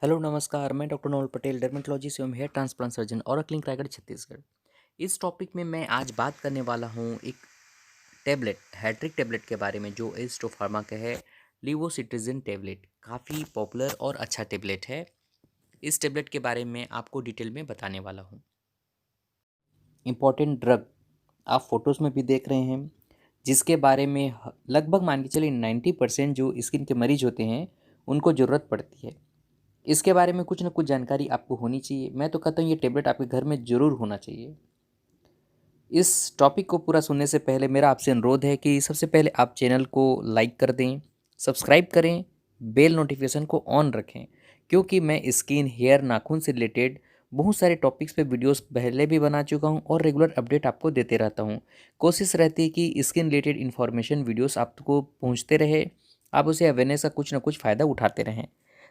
Hello नमस्कार, मैं doctor known Patel, dermatologist एवं हेयर ट्रांसप्लांट सर्जन और क्लिनिक रायगढ़ छत्तीसगढ़। इस टॉपिक में मैं आज बात करने वाला हूँ एक टैबलेट, हैट्रिक टैबलेट के बारे में जो एस्ट्रो फार्मा का है, लिवोसिट्रिजिन टैबलेट। काफ़ी पॉपुलर और अच्छा टैबलेट है। इस टैबलेट के बारे में आपको डिटेल में बताने वाला हूँ। इम्पॉर्टेंट ड्रग आप फोटोज़ में भी देख रहे हैं, जिसके बारे में लगभग मान के चलिए 90% जो स्किन के मरीज होते हैं उनको ज़रूरत पड़ती है। इसके बारे में कुछ ना कुछ जानकारी आपको होनी चाहिए। मैं तो कहता हूँ ये टैबलेट आपके घर में ज़रूर होना चाहिए। इस टॉपिक को पूरा सुनने से पहले मेरा आपसे अनुरोध है कि सबसे पहले आप चैनल को लाइक कर दें, सब्सक्राइब करें, बेल नोटिफिकेशन को ऑन रखें, क्योंकि मैं स्किन, हेयर, नाखून से रिलेटेड बहुत सारे टॉपिक्स पे वीडियोस पहले भी बना चुका हूँ और रेगुलर अपडेट आपको देते रहता हूँ। कोशिश रहती है कि स्किन रिलेटेड इन्फॉर्मेशन वीडियोस आपको पहुँचते रहे, आप उसे अवेयरनेस का कुछ ना कुछ फ़ायदा उठाते रहें।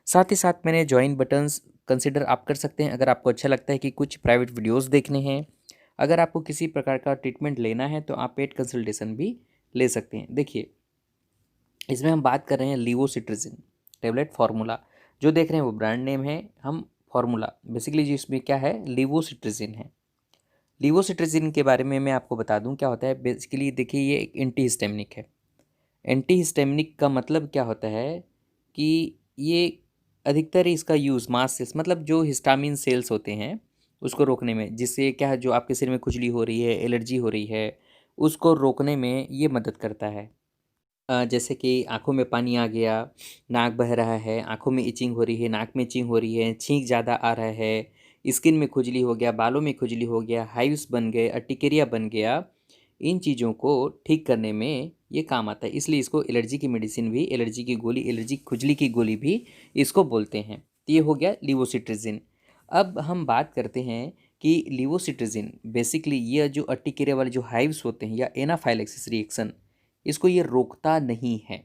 साथ ही साथ मैंने जॉइन बटन्स कंसिडर आप कर सकते हैं अगर आपको अच्छा लगता है कि कुछ प्राइवेट वीडियोस देखने हैं। अगर आपको किसी प्रकार का ट्रीटमेंट लेना है तो आप पेड कंसल्टेशन भी ले सकते हैं। देखिए, इसमें हम बात कर रहे हैं लिवोसिट्रिजिन टैबलेट फार्मूला। जो देख रहे हैं वो ब्रांड नेम है, हम फार्मूला बेसिकली जिसमें क्या है, लिवोसिट्रिजिन है। लिवोसिट्रिजिन के बारे में मैं आपको बता दूं क्या होता है। बेसिकली देखिए, ये एक एंटीहिस्टामिनिक है। एंटीहिस्टामिनिक का मतलब क्या होता है कि ये अधिकतर इसका यूज़ मास सेल्स मतलब जो हिस्टामिन सेल्स होते हैं उसको रोकने में, जिससे क्या है, जो आपके शरीर में खुजली हो रही है, एलर्जी हो रही है, उसको रोकने में ये मदद करता है। जैसे कि आँखों में पानी आ गया, नाक बह रहा है, आँखों में इचिंग हो रही है, नाक में इचिंग हो रही है, छींक ज़्यादा आ रहा है, स्किन में खुजली हो गया, बालों में खुजली हो गया, हाइव्स बन गए, अर्टिकेरिया बन गया, इन चीज़ों को ठीक करने में ये काम आता है। इसलिए इसको एलर्जी की मेडिसिन भी, एलर्जी की गोली, एलर्जी खुजली की गोली भी इसको बोलते हैं। तो ये हो गया लिवोसिट्रिजिन। अब हम बात करते हैं कि लिवोसिट्रिजिन बेसिकली ये जो अर्टिकेरिया वाले जो हाइव्स होते हैं या एनाफाइलेक्सिस रिएक्शन, इसको ये रोकता नहीं है।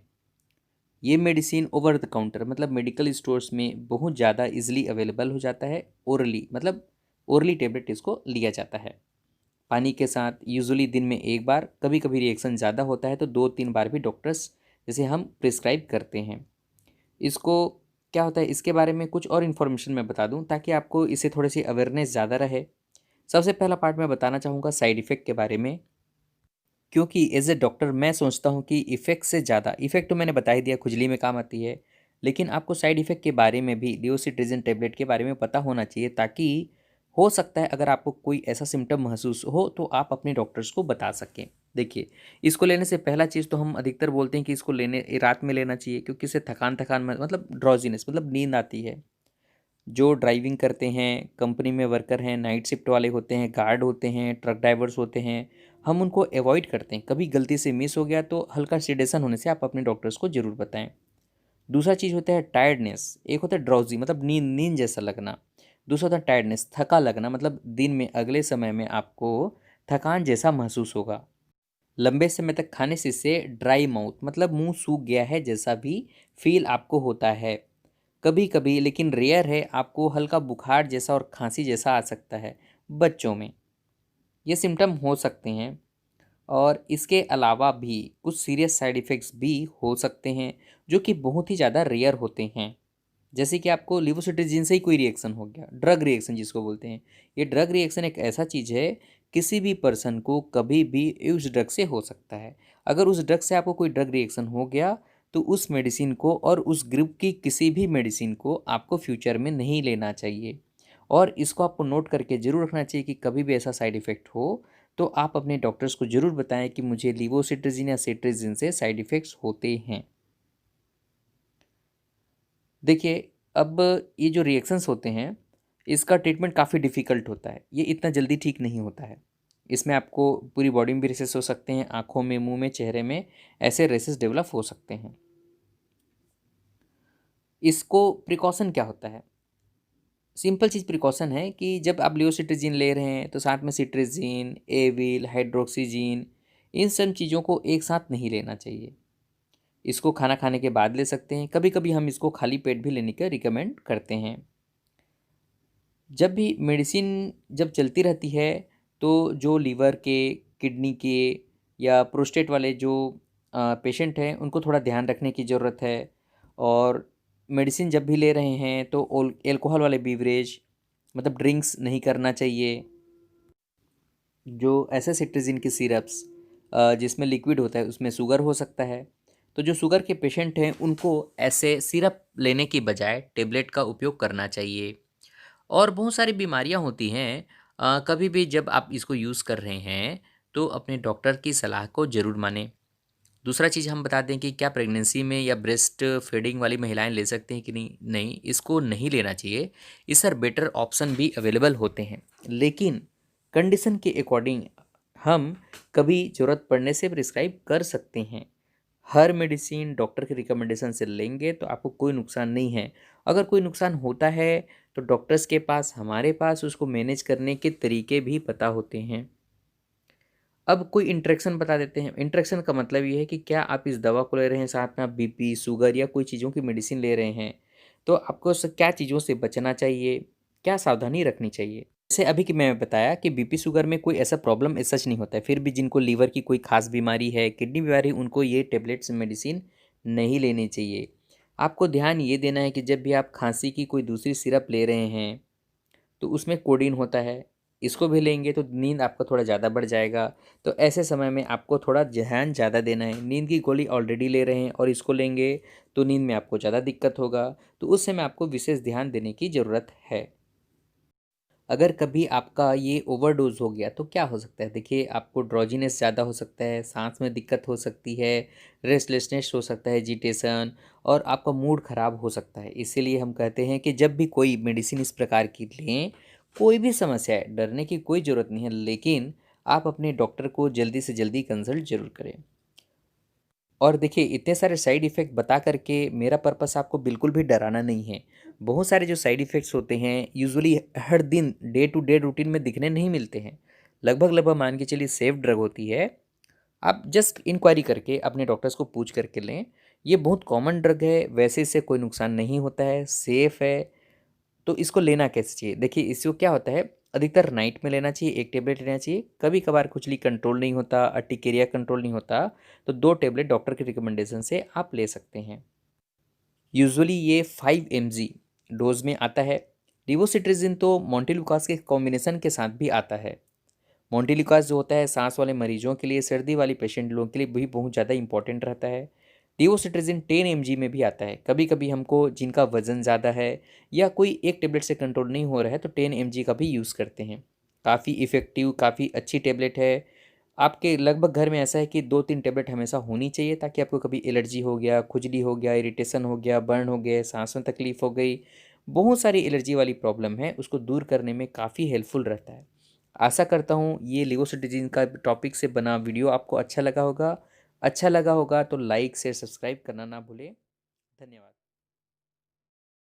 ये मेडिसिन ओवर द काउंटर मतलब मेडिकल स्टोर्स में बहुत ज़्यादा इजीली अवेलेबल हो जाता है। ओरली मतलब ओरली टेबलेट इसको लिया जाता है पानी के साथ, यूजुअली दिन में एक बार। कभी कभी रिएक्शन ज़्यादा होता है तो 2-3 बार भी डॉक्टर्स जैसे हम प्रिस्क्राइब करते हैं इसको। क्या होता है इसके बारे में कुछ और इन्फॉर्मेशन मैं बता दूं ताकि आपको इससे थोड़ी सी अवेयरनेस ज़्यादा रहे। सबसे पहला पार्ट मैं बताना चाहूँगा साइड इफ़ेक्ट के बारे में, क्योंकि एज ए डॉक्टर मैं सोचता हूँ कि इफ़ेक्ट से ज़्यादा, इफ़ेक्ट तो मैंने बता ही दिया, खुजली में काम आती है, लेकिन आपको साइड इफ़ेक्ट के बारे में भी, लियोसिट्रिजिन टैबलेट के बारे में पता होना चाहिए, ताकि हो सकता है अगर आपको कोई ऐसा सिम्टम महसूस हो तो आप अपने डॉक्टर्स को बता सकें। देखिए, इसको लेने से पहला चीज़ तो हम अधिकतर बोलते हैं कि इसको लेने रात में लेना चाहिए, क्योंकि इससे थकान थकान मतलब ड्रॉजीनेस मतलब नींद आती है। जो ड्राइविंग करते हैं, कंपनी में वर्कर हैं, नाइट शिफ्ट वाले होते हैं, गार्ड होते हैं, ट्रक ड्राइवर्स होते हैं, हम उनको अवॉइड करते हैं। कभी गलती से मिस हो गया तो हल्का सेडेशन होने से आप अपने डॉक्टर्स को ज़रूर बताएं। दूसरा चीज़ होता है टायर्डनेस, एक होता है ड्राउजी मतलब नींद नींद जैसा लगना, दूसरा होता है टायर्डनेस थका लगना मतलब दिन में अगले समय में आपको थकान जैसा महसूस होगा। लंबे समय तक खाने से इससे ड्राई माउथ मतलब मुंह सूख गया है जैसा भी फील आपको होता है। कभी कभी, लेकिन रेयर है, आपको हल्का बुखार जैसा और खांसी जैसा आ सकता है बच्चों में। ये सिम्टम हो सकते हैं और इसके अलावा भी कुछ सीरियस साइड इफ़ेक्ट्स भी हो सकते हैं जो कि बहुत ही ज़्यादा रेयर होते हैं। जैसे कि आपको लिवोसिट्रिजिन से ही कोई रिएक्शन हो गया, ड्रग रिएक्शन जिसको बोलते हैं। ये ड्रग रिएक्शन एक ऐसा चीज़ है, किसी भी पर्सन को कभी भी उस ड्रग से हो सकता है। अगर उस ड्रग से आपको कोई ड्रग रिएक्शन हो गया तो उस मेडिसिन को और उस ग्रुप की किसी भी मेडिसिन को आपको फ्यूचर में नहीं लेना चाहिए। और इसको आपको नोट करके ज़रूर रखना चाहिए कि कभी भी ऐसा साइड इफ़ेक्ट हो तो आप अपने डॉक्टर्स को ज़रूर बताएं कि मुझे लिवोसिट्रिजिन या सिट्रिजिन से साइड इफ़ेक्ट्स होते हैं। देखिए, अब ये जो रिएक्शंस होते हैं, इसका ट्रीटमेंट काफ़ी डिफ़िकल्ट होता है। ये इतना जल्दी ठीक नहीं होता है। इसमें आपको पूरी बॉडी में भी रेशेस हो सकते हैं, आँखों में, मुँह में, चेहरे में, ऐसे रेशेस डेवलप हो सकते हैं। इसको प्रिकॉशन क्या होता है? सिंपल चीज़ प्रिकॉशन है कि जब आप लियोसिट्रिजिन ले रहे हैं, तो साथ में सिट्रिजिन, एविल, हाइड्रोक्सीजिन, इन सब चीज़ों को एक साथ नहीं लेना चाहिए। इसको खाना खाने के बाद ले सकते हैं। कभी-कभी हम इसको खाली पेट भी लेने का रिकमेंड करते हैं। जब भी मेडिसिन जब चलती रहती है तो जो लीवर के, किडनी के या प्रोस्टेट वाले जो पेशेंट हैं उनको थोड़ा ध्यान रखने की ज़रूरत है। और मेडिसिन जब भी ले रहे हैं तो एल्कोहल वाले बीवरेज मतलब ड्रिंक्स नहीं करना चाहिए। जो एसासिट्रिजिन की सिरप्स जिसमें लिक्विड होता है उसमें शुगर हो सकता है। तो जो शुगर के पेशेंट हैं उनको ऐसे सिरप लेने की बजाय टेबलेट का उपयोग करना चाहिए। और बहुत सारी बीमारियां होती हैं, कभी भी जब आप इसको यूज़ कर रहे हैं तो अपने डॉक्टर की सलाह को ज़रूर मानें। दूसरा चीज़ हम बता दें कि क्या प्रेगनेंसी में या ब्रेस्ट फीडिंग वाली महिलाएं ले सकते हैं कि नहीं, नहीं इसको नहीं लेना चाहिए। इस सर बेटर ऑप्शन भी अवेलेबल होते हैं, लेकिन कंडीशन के अकॉर्डिंग हम कभी ज़रूरत पड़ने से प्रिस्क्राइब कर सकते हैं। हर मेडिसिन डॉक्टर के रिकमेंडेशन से लेंगे तो आपको कोई नुकसान नहीं है। अगर कोई नुकसान होता है तो डॉक्टर्स के पास, हमारे पास उसको मैनेज करने के तरीके भी पता होते हैं। अब कोई इंट्रैक्शन बता देते हैं। इंट्रैक्शन का मतलब ये है कि क्या आप इस दवा को ले रहे हैं, साथ में आप बीपी, शुगर या कोई चीज़ों की मेडिसिन ले रहे हैं, तो आपको क्या चीज़ों से बचना चाहिए, क्या सावधानी रखनी चाहिए। जैसे अभी कि मैं बताया कि बीपी शुगर में कोई ऐसा प्रॉब्लम सच नहीं होता है, फिर भी जिनको लीवर की कोई खास बीमारी है, किडनी बीमारी, उनको ये टेबलेट्स मेडिसिन नहीं लेनी चाहिए। आपको ध्यान ये देना है कि जब भी आप खांसी की कोई दूसरी सिरप ले रहे हैं तो उसमें कोडीन होता है, इसको भी लेंगे तो नींद आपका थोड़ा ज़्यादा बढ़ जाएगा। तो ऐसे समय में आपको थोड़ा ध्यान ज़्यादा देना है। नींद की गोली ऑलरेडी ले रहे हैं और इसको लेंगे तो नींद में आपको ज़्यादा दिक्कत होगा, तो उस समय आपको विशेष ध्यान देने की ज़रूरत है। अगर कभी आपका ये ओवरडोज हो गया तो क्या हो सकता है? देखिए, आपको ड्रॉजीनेस ज़्यादा हो सकता है, सांस में दिक्कत हो सकती है, रेस्टलेसनेस हो सकता है, एजिटेशन, और आपका मूड ख़राब हो सकता है। इसीलिए हम कहते हैं कि जब भी कोई मेडिसिन इस प्रकार की लें, कोई भी समस्या है, डरने की कोई ज़रूरत नहीं है, लेकिन आप अपने डॉक्टर को जल्दी से जल्दी कंसल्ट ज़रूर करें। और देखिए, इतने सारे साइड इफ़ेक्ट बता कर के मेरा पर्पस आपको बिल्कुल भी डराना नहीं है। बहुत सारे जो साइड इफ़ेक्ट्स होते हैं यूजुअली हर दिन डे टू डे रूटीन में दिखने नहीं मिलते हैं। लगभग लगभग मान के चलिए सेफ ड्रग होती है। आप जस्ट इंक्वायरी करके अपने डॉक्टर्स को पूछ करके लें। ये बहुत कॉमन ड्रग है, वैसे इससे कोई नुकसान नहीं होता है, सेफ़ है। तो इसको लेना कैसे चाहिए? देखिए, इसको क्या होता है, अधिकतर नाइट में लेना चाहिए, 1 टेबलेट लेना चाहिए। कभी-कभार खुजली कंट्रोल नहीं होता, अर्टिकेरिया कंट्रोल नहीं होता, तो 2 टेबलेट डॉक्टर के रिकमेंडेशन से आप ले सकते हैं। यूजुअली ये 5 एमजी डोज़ में आता है। लिवोसिट्रिजिन तो मोंटेलुकास के कॉम्बिनेशन के साथ भी आता है। मोंटेलुकास जो होता है सांस वाले मरीजों के लिए, सर्दी वाली पेशेंट लोगों के लिए भी बहुत ज़्यादा इंपॉर्टेंट रहता है। लिवोसिट्रिजिन 10 एमजी में भी आता है। कभी कभी हमको जिनका वज़न ज़्यादा है या कोई एक टेबलेट से कंट्रोल नहीं हो रहा है तो 10 एमजी का भी यूज़ करते हैं। काफ़ी इफ़ेक्टिव, काफ़ी अच्छी टेबलेट है। आपके लगभग घर में ऐसा है कि 2-3 टेबलेट हमेशा होनी चाहिए, ताकि आपको कभी एलर्जी हो गया, खुजली हो गया, इरिटेशन हो गया, बर्न हो गए, सांस में तकलीफ हो गई, बहुत सारी एलर्जी वाली प्रॉब्लम है, उसको दूर करने में काफ़ी हेल्पफुल रहता है। आशा करता हूँ ये लिवोसिट्रिजिन का टॉपिक से बना वीडियो आपको अच्छा लगा होगा। अच्छा लगा होगा तो लाइक, शेयर, सब्सक्राइब करना ना भूलें। धन्यवाद।